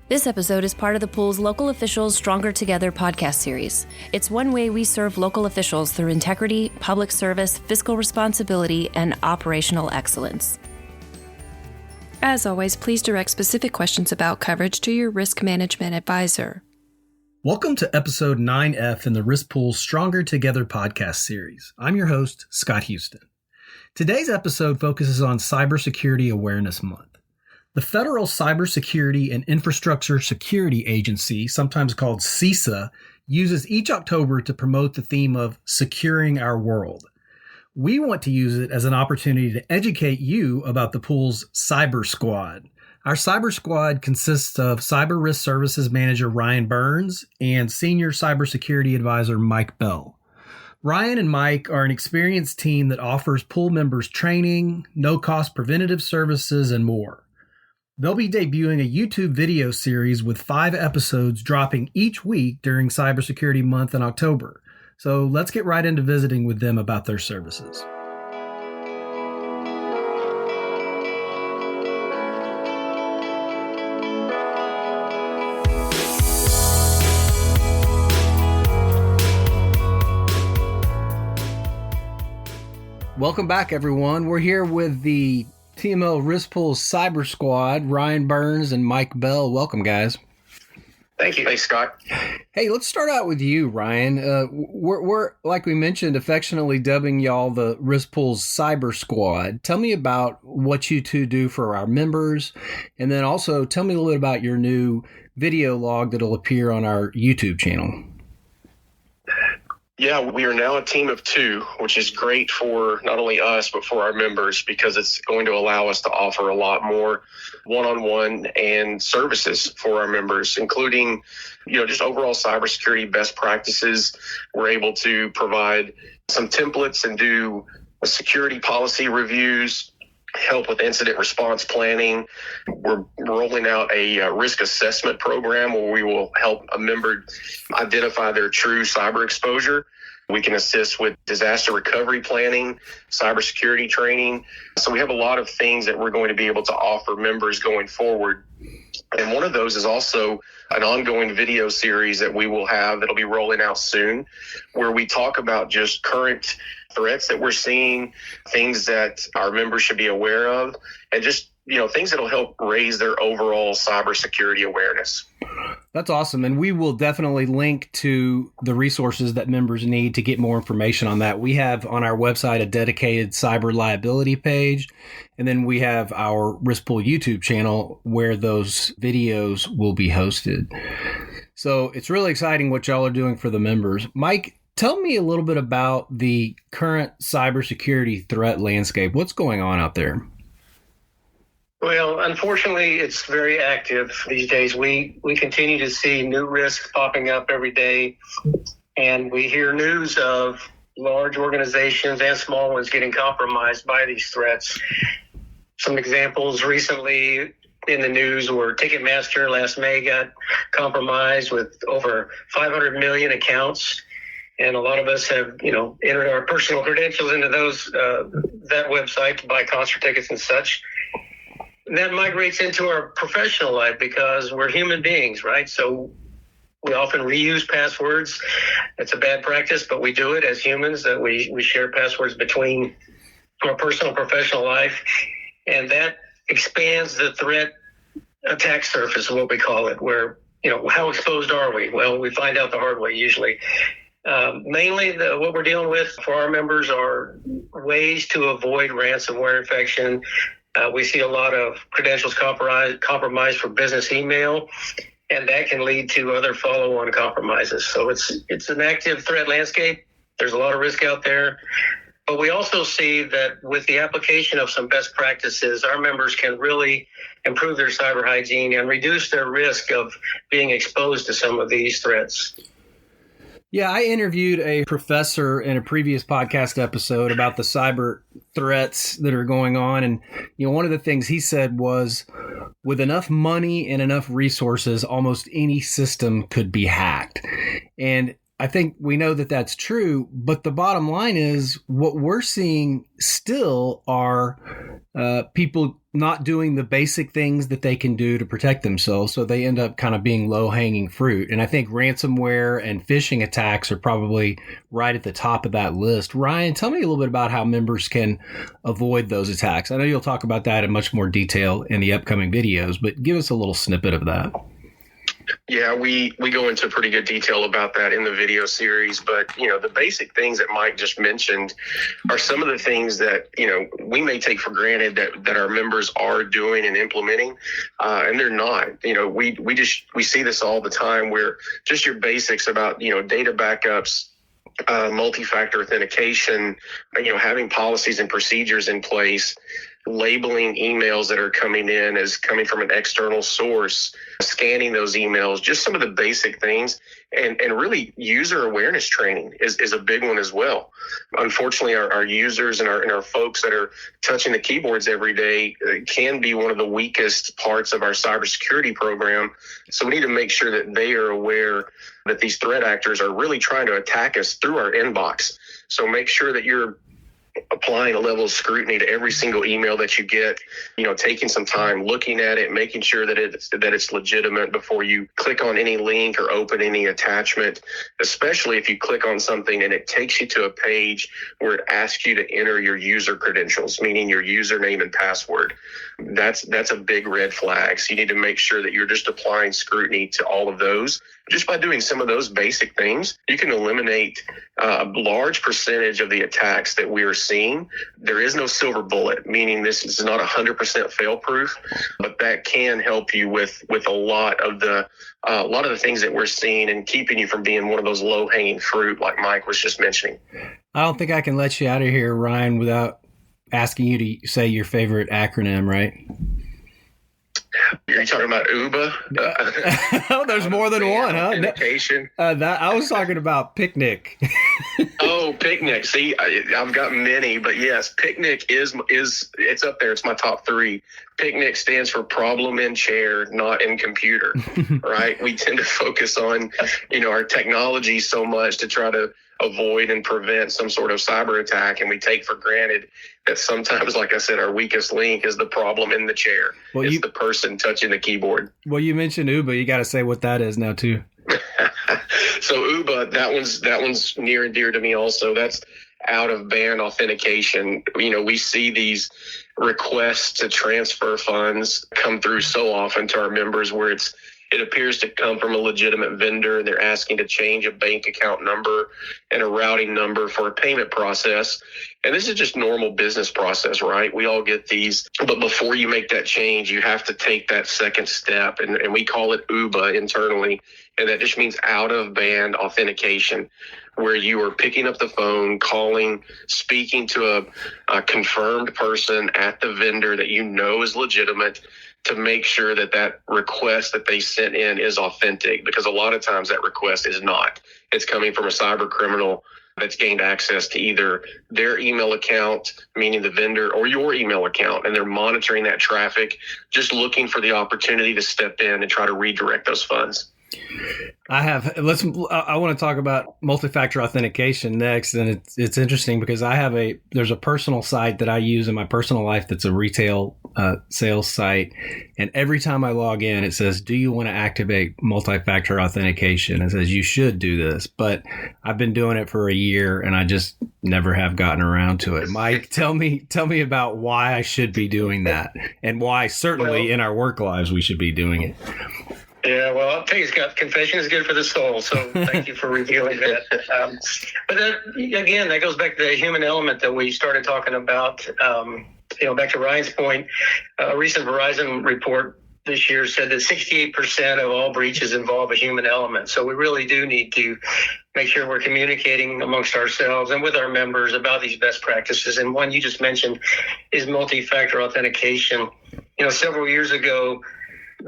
This episode is part of the pool's Local Officials Stronger Together podcast series. It's one way we serve local officials through integrity, public service, fiscal responsibility, and operational excellence. As always, please direct specific questions about coverage to your risk management advisor. Welcome to episode 9F in the Risk Pool's Stronger Together podcast series. I'm your host, Scott Houston. Today's episode focuses on Cybersecurity Awareness Month. The Federal Cybersecurity and Infrastructure Security Agency, sometimes called CISA, uses each October to promote the theme of securing our world. We want to use it as an opportunity to educate you about the pool's Cyber Squad. Our Cyber Squad consists of Cyber Risk Services Manager Ryan Burns and Senior Cybersecurity Advisor Mike Bell. Ryan and Mike are an experienced team that offers pool members training, no-cost preventative services, and more. They'll be debuting a YouTube video series with 5 episodes dropping each week during Cybersecurity Month in October. So let's get right into visiting with them about their services. Welcome back, everyone. We're here with the TML Risk Pool Cyber Squad, Ryan Burns and Mike Bell. Welcome, guys. Thank you. Thanks, Scott. Hey, let's start out with you, Ryan. We're, like we mentioned, affectionately dubbing y'all the Risk Pool's Cyber Squad. Tell me about what you two do for our members, and then also tell me a little bit about your new video log that'll appear on our YouTube channel. Yeah, we are now a team of 2, which is great for not only us, but for our members, because it's going to allow us to offer a lot more one-on-one and services for our members, including, just overall cybersecurity best practices. We're able to provide some templates and do security policy reviews, help with incident response planning. We're rolling out a risk assessment program where we will help a member identify their true cyber exposure. We can assist with disaster recovery planning, cybersecurity training. So we have a lot of things that we're going to be able to offer members going forward. And one of those is also an ongoing video series that we will have that'll be rolling out soon, where we talk about just current threats that we're seeing, things that our members should be aware of, and just, things that'll help raise their overall cybersecurity awareness. That's awesome. And we will definitely link to the resources that members need to get more information on that. We have on our website a dedicated cyber liability page, and then we have our Risk Pool YouTube channel where those videos will be hosted. So it's really exciting what y'all are doing for the members. Mike, tell me a little bit about the current cybersecurity threat landscape. What's going on out there? Well, unfortunately, it's very active these days. We continue to see new risks popping up every day, and we hear news of large organizations and small ones getting compromised by these threats. Some examples recently in the news were Ticketmaster last May got compromised with over 500 million accounts. And a lot of us have, entered our personal credentials into that website to buy concert tickets and such. And that migrates into our professional life because we're human beings, right? So we often reuse passwords. It's a bad practice, but we do it as humans, that we share passwords between our personal and professional life. And that expands the threat attack surface, what we call it, where, how exposed are we? Well, we find out the hard way usually. Mainly what we're dealing with for our members are ways to avoid ransomware infection. We see a lot of credentials compromised for business email, and that can lead to other follow-on compromises. So it's an active threat landscape. There's a lot of risk out there. But we also see that with the application of some best practices, our members can really improve their cyber hygiene and reduce their risk of being exposed to some of these threats. Yeah, I interviewed a professor in a previous podcast episode about the cyber threats that are going on. And, one of the things he said was, with enough money and enough resources, almost any system could be hacked. And I think we know that that's true, but the bottom line is what we're seeing still are people not doing the basic things that they can do to protect themselves. So they end up kind of being low-hanging fruit. And I think ransomware and phishing attacks are probably right at the top of that list. Ryan, tell me a little bit about how members can avoid those attacks. I know you'll talk about that in much more detail in the upcoming videos, but give us a little snippet of that. Yeah, we go into pretty good detail about that in the video series, but the basic things that Mike just mentioned are some of the things that we may take for granted that our members are doing and implementing, and they're not. We see this all the time, where just your basics about data backups, multi-factor authentication, having policies and procedures in place, labeling emails that are coming in as coming from an external source, scanning those emails, just some of the basic things. And really user awareness training is a big one as well. Unfortunately, our users and our folks that are touching the keyboards every day can be one of the weakest parts of our cybersecurity program. So we need to make sure that they are aware that these threat actors are really trying to attack us through our inbox. So make sure that you're applying a level of scrutiny to every single email that you get, taking some time looking at it, making sure that it's legitimate before you click on any link or open any attachment, especially if you click on something and it takes you to a page where it asks you to enter your user credentials, meaning your username and password. That's a big red flag. So you need to make sure that you're just applying scrutiny to all of those. Just by doing some of those basic things, you can eliminate a large percentage of the attacks that we are seeing. There is no silver bullet, meaning this is not 100% fail-proof, but that can help you with a lot of the things that we're seeing and keeping you from being one of those low-hanging fruit like Mike was just mentioning. I don't think I can let you out of here, Ryan, without asking you to say your favorite acronym, right? You're talking about UBA? Oh, there's more than one, huh? I was talking about picnic. Oh, picnic. See, I've got many, but yes, picnic is it's up there. It's my top 3. Picnic stands for problem in chair, not in computer, right? We tend to focus on, our technology so much to try to avoid and prevent some sort of cyber attack. And we take for granted that sometimes, like I said, our weakest link is the problem in the chair. Well, it's the person touching the keyboard. Well, you mentioned UBA. You got to say what that is now too. So UBA, that one's near and dear to me also. That's out of band authentication. We see these requests to transfer funds come through so often to our members where it appears to come from a legitimate vendor, and they're asking to change a bank account number and a routing number for a payment process. And this is just normal business process, right? We all get these. But before you make that change, you have to take that second step. And we call it UBA internally. And that just means out of band authentication, where you are picking up the phone, calling, speaking to a confirmed person at the vendor that is legitimate, to make sure that request that they sent in is authentic, because a lot of times that request is not. It's coming from a cyber criminal that's gained access to either their email account, meaning the vendor, or your email account, and they're monitoring that traffic, just looking for the opportunity to step in and try to redirect those funds. I want to talk about multi-factor authentication next, and it's interesting because there's a personal site that I use in my personal life that's a retail sales site, and every time I log in, it says, "Do you want to activate multi-factor authentication?" It says you should do this, but I've been doing it for a year, and I just never have gotten around to it. Mike, tell me about why I should be doing that, and why certainly in our work lives we should be doing it. Yeah, well, I'll tell you, Scott, confession is good for the soul, so thank you for revealing that. But again, that goes back to the human element that we started talking about. Back to Ryan's point, a recent Verizon report this year said that 68% of all breaches involve a human element. So we really do need to make sure we're communicating amongst ourselves and with our members about these best practices. And one you just mentioned is multi-factor authentication. Several years ago,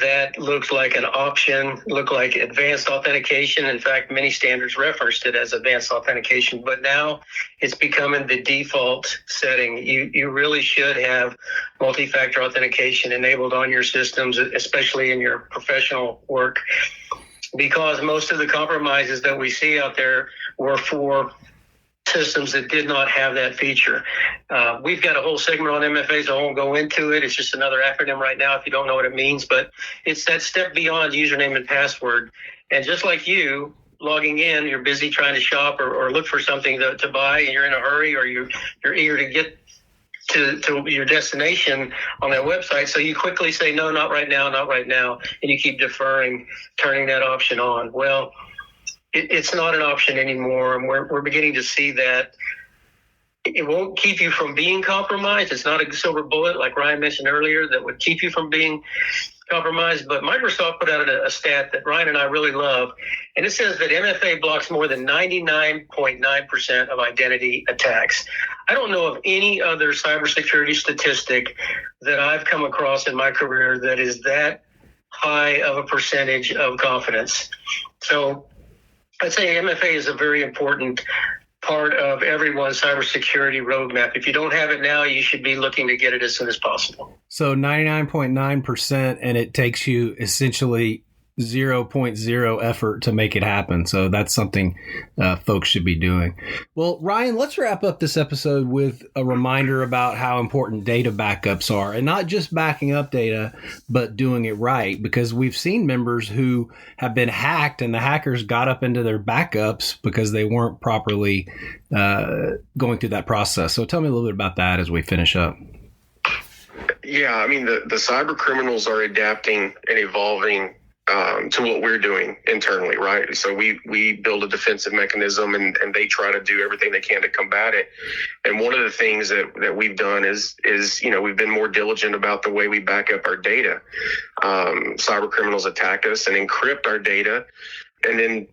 that looked like an option, looked like advanced authentication. In fact, many standards referenced it as advanced authentication, but now it's becoming the default setting. You really should have multi-factor authentication enabled on your systems, especially in your professional work, because most of the compromises that we see out there were for systems that did not have that feature. We've got a whole segment on MFAs. I won't go into it. It's just another acronym right now if you don't know what it means, but it's that step beyond username and password. And just like you, logging in, you're busy trying to shop or look for something to buy, and you're in a hurry, or you're eager to get to your destination on that website. So you quickly say, no, not right now, not right now. And you keep deferring, turning that option on. Well, it's not an option anymore. And we're beginning to see that it won't keep you from being compromised. It's not a silver bullet, like Ryan mentioned earlier, that would keep you from being compromised. But Microsoft put out a stat that Ryan and I really love, and it says that MFA blocks more than 99.9% of identity attacks. I don't know of any other cybersecurity statistic that I've come across in my career that is that high of a percentage of confidence. So I'd say MFA is a very important part of everyone's cybersecurity roadmap. If you don't have it now, you should be looking to get it as soon as possible. So 99.9%, and it takes you essentially 0.0 effort to make it happen. So that's something folks should be doing. Well, Ryan, let's wrap up this episode with a reminder about how important data backups are, and not just backing up data, but doing it right, because we've seen members who have been hacked and the hackers got up into their backups because they weren't properly going through that process. So tell me a little bit about that as we finish up. Yeah, I mean, the cyber criminals are adapting and evolving to what we're doing internally, right? So we build a defensive mechanism, and they try to do everything they can to combat it. And one of the things that we've done is we've been more diligent about the way we back up our data. Cyber criminals attack us and encrypt our data, and then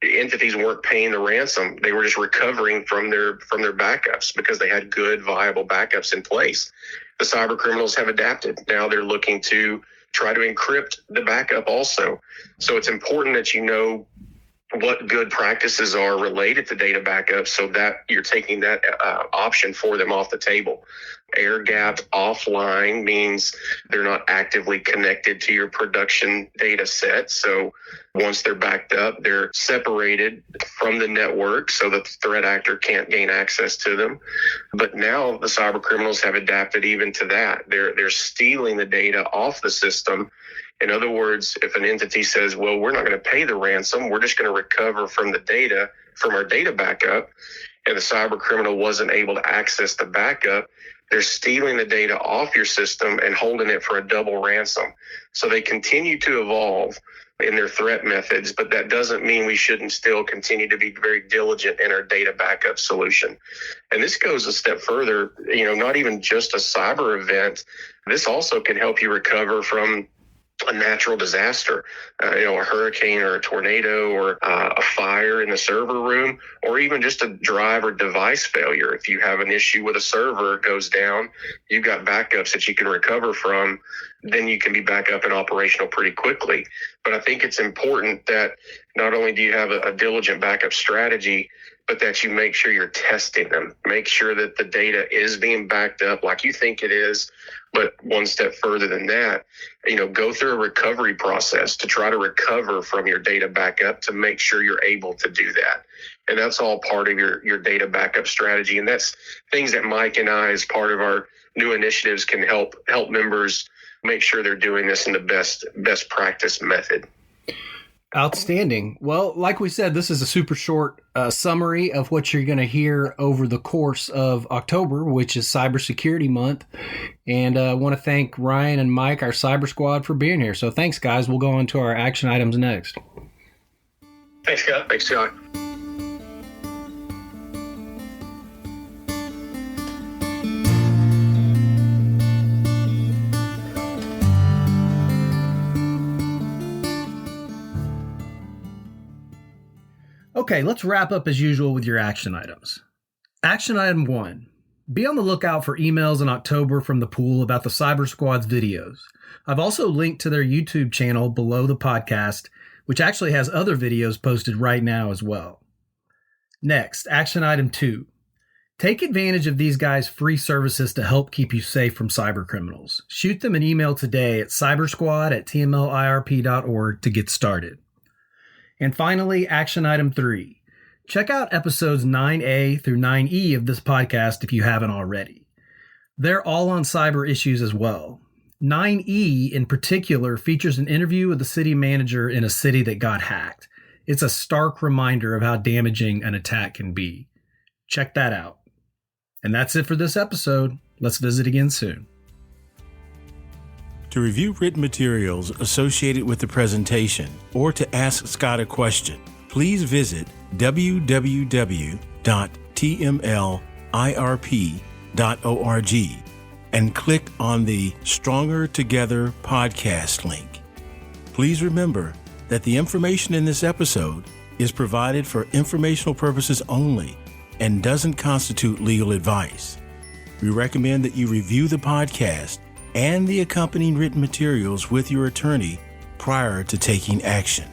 entities weren't paying the ransom. They were just recovering from their backups because they had good, viable backups in place. The cyber criminals have adapted. Now they're looking to try to encrypt the backup also. So it's important that you know what good practices are related to data backup, so that you're taking that option for them off the table. Air gapped offline means they're not actively connected to your production data set. So once they're backed up, they're separated from the network so that the threat actor can't gain access to them. But now the cyber criminals have adapted even to that. They're stealing the data off the system. In other words, if an entity says, well, we're not going to pay the ransom, we're just going to recover from the data, from our data backup, and the cyber criminal wasn't able to access the backup, they're stealing the data off your system and holding it for a double ransom. So they continue to evolve in their threat methods, but that doesn't mean we shouldn't still continue to be very diligent in our data backup solution. And this goes a step further, not even just a cyber event. This also can help you recover from a natural disaster, a hurricane or a tornado or a fire in the server room, or even just a drive or device failure. If you have an issue with a server, it goes down, you've got backups that you can recover from, then you can be back up and operational pretty quickly. But I think it's important that not only do you have a diligent backup strategy, but that you make sure you're testing them. Make sure that the data is being backed up like you think it is. But one step further than that, go through a recovery process to try to recover from your data backup to make sure you're able to do that. And that's all part of your data backup strategy. And that's things that Mike and I, as part of our new initiatives, can help members make sure they're doing this in the best practice method. Outstanding. Well, like we said, this is a super short summary of what you're going to hear over the course of October, which is Cybersecurity Month. And I want to thank Ryan and Mike, our Cyber Squad, for being here. So thanks, guys. We'll go on to our action items next. Thanks, Scott. Thanks, Scott. Okay, let's wrap up as usual with your action items. Action item 1. Be on the lookout for emails in October from the pool about the Cyber Squad's videos. I've also linked to their YouTube channel below the podcast, which actually has other videos posted right now as well. Next, action item 2. Take advantage of these guys' free services to help keep you safe from cyber criminals. Shoot them an email today at cybersquad@tmlirp.org to get started. And finally, action item 3. Check out episodes 9A through 9E of this podcast if you haven't already. They're all on cyber issues as well. 9E in particular features an interview with the city manager in a city that got hacked. It's a stark reminder of how damaging an attack can be. Check that out. And that's it for this episode. Let's visit again soon. To review written materials associated with the presentation or to ask Scott a question, please visit www.tmlirp.org and click on the Stronger Together podcast link. Please remember that the information in this episode is provided for informational purposes only and doesn't constitute legal advice. We recommend that you review the podcast and the accompanying written materials with your attorney prior to taking action.